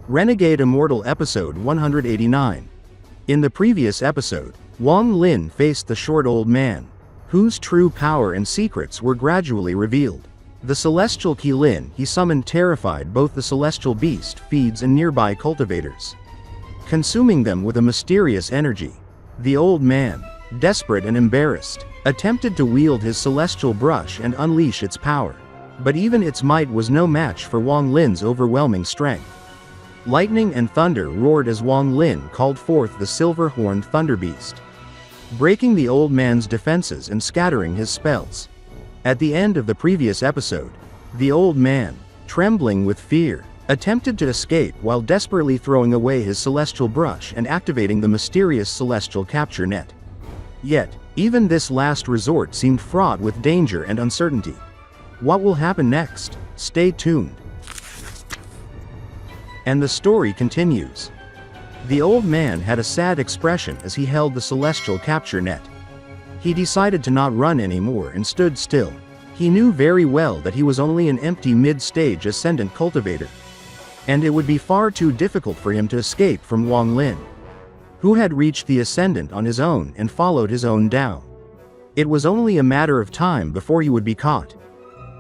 Renegade Immortal Episode 189. In the previous episode, Wang Lin faced the short old man, whose true power and secrets were gradually revealed. The celestial Lin he summoned terrified both the celestial beast feeds and nearby cultivators, consuming them with a mysterious energy. The old man, desperate and embarrassed, attempted to wield his celestial brush and unleash its power. But even its might was no match for Wang Lin's overwhelming strength. Lightning and thunder roared as Wang Lin called forth the silver-horned thunder beast, breaking the old man's defenses and scattering his spells. At the end of the previous episode, the old man, trembling with fear, attempted to escape while desperately throwing away his celestial brush and activating the mysterious celestial capture net. Yet, even this last resort seemed fraught with danger and uncertainty. What will happen next? Stay tuned. And the story continues. The old man had a sad expression as he held the celestial capture net. He decided to not run anymore and stood still. He knew very well that he was only an empty mid-stage ascendant cultivator, and it would be far too difficult for him to escape from Wang Lin, who had reached the ascendant on his own and followed his own Tao. It was only a matter of time before he would be caught,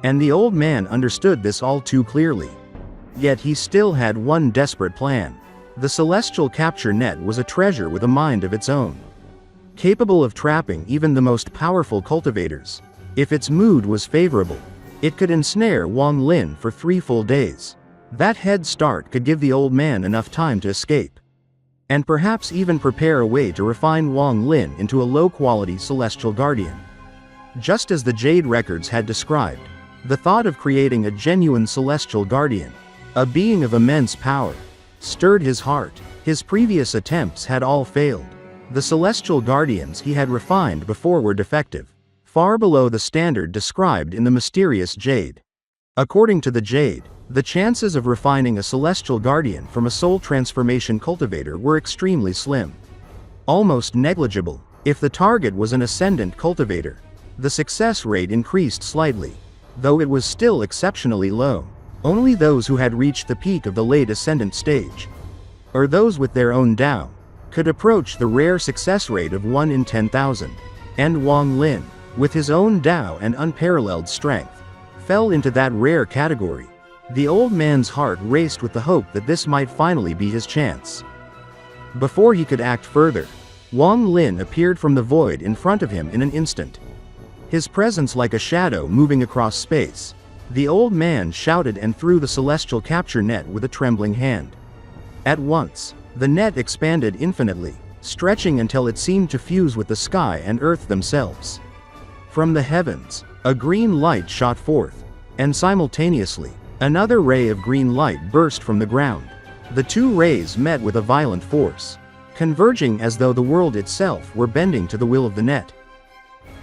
and the old man understood this all too clearly. Yet he still had one desperate plan. The celestial capture net was a treasure with a mind of its own, capable of trapping even the most powerful cultivators. If its mood was favorable, it could ensnare Wang Lin for 3 full days. That head start could give the old man enough time to escape, and perhaps even prepare a way to refine Wang Lin into a low-quality celestial guardian. Just as the Jade records had described, the thought of creating a genuine celestial guardian, a being of immense power, stirred his heart. His previous attempts had all failed. The celestial guardians he had refined before were defective, far below the standard described in the mysterious Jade. According to the Jade, the chances of refining a celestial guardian from a soul transformation cultivator were extremely slim, almost negligible. If the target was an ascendant cultivator, the success rate increased slightly, though it was still exceptionally low. Only those who had reached the peak of the late ascendant stage, or those with their own Tao, could approach the rare success rate of 1 in 10,000. And Wang Lin, with his own Tao and unparalleled strength, fell into that rare category. The old man's heart raced with the hope that this might finally be his chance. Before he could act further, Wang Lin appeared from the void in front of him in an instant, his presence like a shadow moving across space. The old man shouted and threw the celestial capture net with a trembling hand. At once, the net expanded infinitely, stretching until it seemed to fuse with the sky and earth themselves. From the heavens, a green light shot forth, and simultaneously, another ray of green light burst from the ground. The two rays met with a violent force, converging as though the world itself were bending to the will of the net.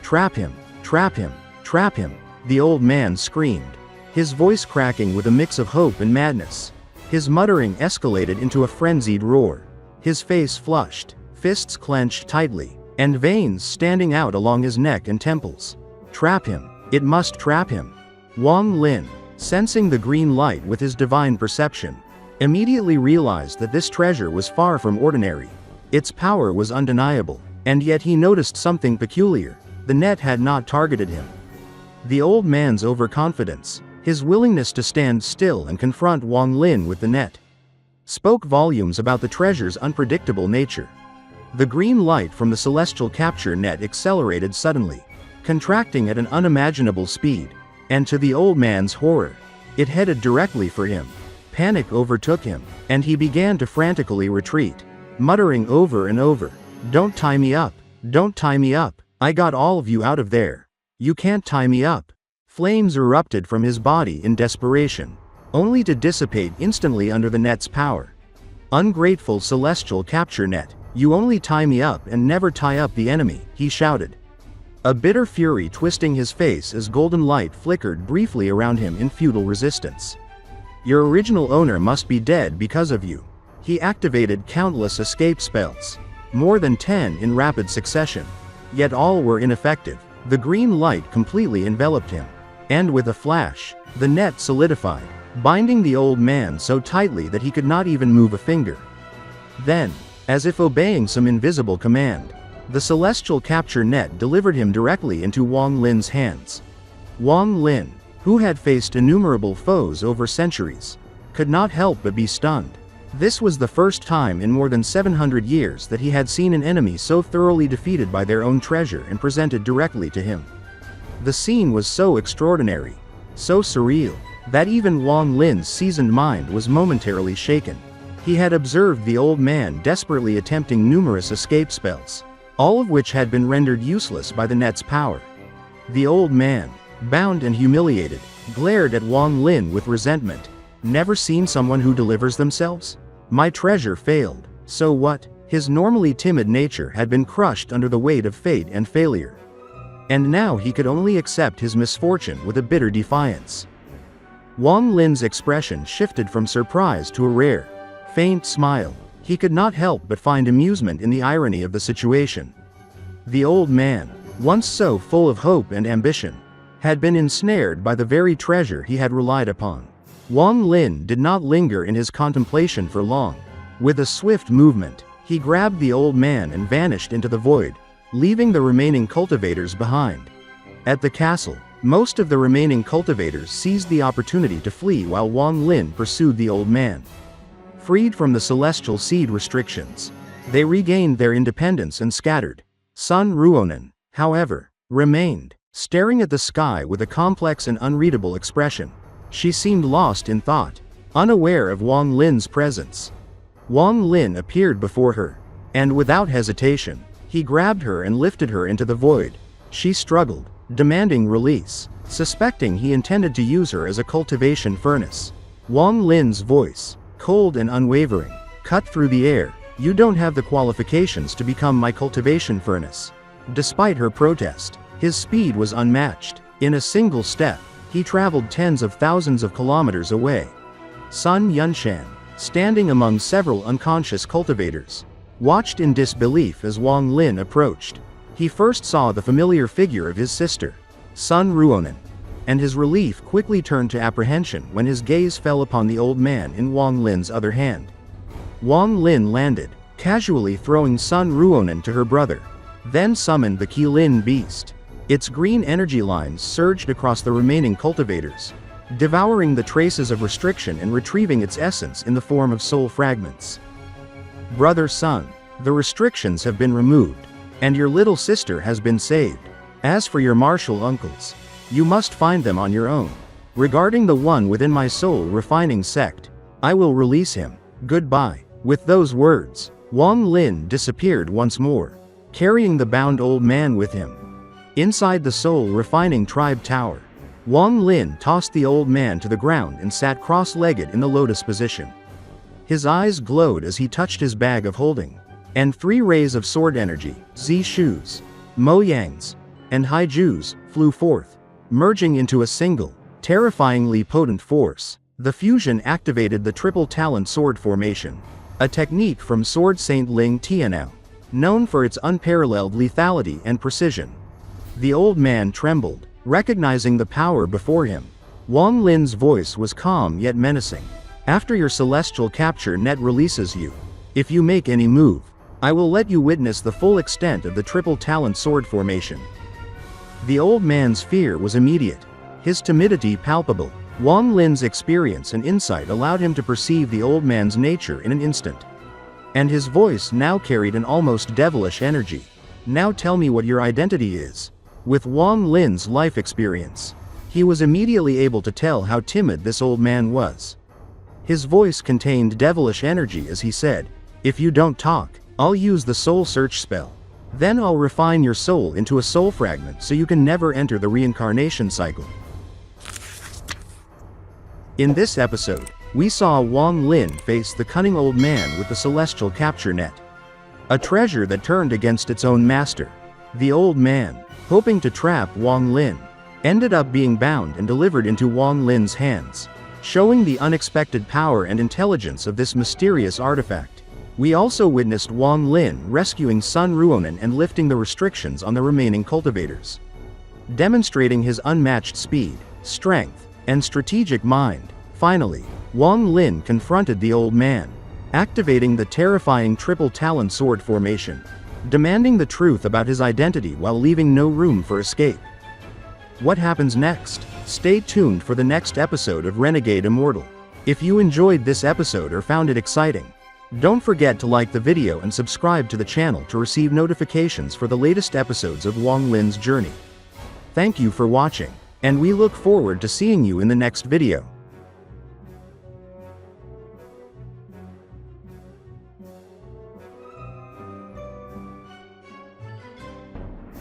"Trap him! Trap him! Trap him!" the old man screamed, his voice cracking with a mix of hope and madness. His muttering escalated into a frenzied roar. His face flushed, fists clenched tightly, and veins standing out along his neck and temples. "Trap him! It must trap him!" Wang Lin, sensing the green light with his divine perception, immediately realized that this treasure was far from ordinary. Its power was undeniable, and yet he noticed something peculiar. The net had not targeted him. The old man's overconfidence, his willingness to stand still and confront Wang Lin with the net, spoke volumes about the treasure's unpredictable nature. The green light from the celestial capture net accelerated suddenly, contracting at an unimaginable speed, and to the old man's horror, it headed directly for him. Panic overtook him, and he began to frantically retreat, muttering over and over, "Don't tie me up! Don't tie me up! I got all of you out of there! You can't tie me up!" Flames erupted from his body in desperation, only to dissipate instantly under the net's power. "Ungrateful celestial capture net, you only tie me up and never tie up the enemy," he shouted, a bitter fury twisting his face as golden light flickered briefly around him in futile resistance. "Your original owner must be dead because of you." He activated countless escape spells, more than 10 in rapid succession, yet all were ineffective. The green light completely enveloped him, and with a flash, the net solidified, binding the old man so tightly that he could not even move a finger. Then, as if obeying some invisible command, the celestial capture net delivered him directly into Wang Lin's hands. Wang Lin, who had faced innumerable foes over centuries, could not help but be stunned. This was the first time in more than 700 years that he had seen an enemy so thoroughly defeated by their own treasure and presented directly to him. The scene was so extraordinary, so surreal, that even Wang Lin's seasoned mind was momentarily shaken. He had observed the old man desperately attempting numerous escape spells, all of which had been rendered useless by the net's power. The old man, bound and humiliated, glared at Wang Lin with resentment. Never seen someone who delivers themselves? My treasure failed, so what? His normally timid nature had been crushed under the weight of fate and failure. And now he could only accept his misfortune with a bitter defiance. Wang Lin's expression shifted from surprise to a rare, faint smile. He could not help but find amusement in the irony of the situation. The old man, once so full of hope and ambition, had been ensnared by the very treasure he had relied upon. Wang Lin did not linger in his contemplation for long. With a swift movement, he grabbed the old man and vanished into the void, leaving the remaining cultivators behind. At the castle, most of the remaining cultivators seized the opportunity to flee while Wang Lin pursued the old man. Freed from the celestial seed restrictions, they regained their independence and scattered. Sun Ruonan, however, remained, staring at the sky with a complex and unreadable expression. She seemed lost in thought, unaware of Wang Lin's presence. Wang Lin appeared before her, and without hesitation, he grabbed her and lifted her into the void. She struggled, demanding release, suspecting he intended to use her as a cultivation furnace. Wang Lin's voice, cold and unwavering, cut through the air. You don't have the qualifications to become my cultivation furnace. Despite her protest, his speed was unmatched. In a single step, he traveled tens of thousands of kilometers away. Sun Ruonan, standing among several unconscious cultivators, watched in disbelief as Wang Lin approached. He first saw the familiar figure of his sister, Sun Ruonan, and his relief quickly turned to apprehension when his gaze fell upon the old man in Wang Lin's other hand. Wang Lin landed, casually throwing Sun Ruonan to her brother, then summoned the Qilin beast. Its green energy lines surged across the remaining cultivators, devouring the traces of restriction and retrieving its essence in the form of soul fragments. Brother Sun, the restrictions have been removed, and your little sister has been saved. As for your martial uncles, you must find them on your own. Regarding the one within my soul refining sect, I will release him. Goodbye. With those words, Wang Lin disappeared once more, carrying the bound old man with him. Inside the soul refining tribe tower, Wang Lin tossed the old man to the ground and sat cross-legged in the lotus position. His eyes glowed as he touched his bag of holding, and 3 rays of sword energy, Zi Shu's, Mo Yang's, and Hai Ju's, flew forth, merging into a single, terrifyingly potent force. The fusion activated the triple talent sword formation, a technique from Sword Saint Ling Tianao, known for its unparalleled lethality and precision. The old man trembled, recognizing the power before him. Wang Lin's voice was calm yet menacing. After your celestial capture net releases you, if you make any move, I will let you witness the full extent of the triple talent sword formation. The old man's fear was immediate, his timidity palpable. Wang Lin's experience and insight allowed him to perceive the old man's nature in an instant. And his voice now carried an almost devilish energy. Now tell me what your identity is. With Wang Lin's life experience, he was immediately able to tell how timid this old man was. His voice contained devilish energy as he said, if you don't talk, I'll use the soul search spell. Then I'll refine your soul into a soul fragment so you can never enter the reincarnation cycle. In this episode, we saw Wang Lin face the cunning old man with the celestial capture net. A treasure that turned against its own master. The old man, hoping to trap Wang Lin, ended up being bound and delivered into Wang Lin's hands, showing the unexpected power and intelligence of this mysterious artifact. We also witnessed Wang Lin rescuing Sun Ruonan and lifting the restrictions on the remaining cultivators. Demonstrating his unmatched speed, strength, and strategic mind, Finally, Wang Lin confronted the old man, activating the terrifying triple talon sword formation, demanding the truth about his identity while leaving no room for escape. What happens next? Stay tuned for the next episode of Renegade Immortal. If you enjoyed this episode or found it exciting, don't forget to like the video and subscribe to the channel to receive notifications for the latest episodes of Wang Lin's journey. Thank you for watching, and we look forward to seeing you in the next video.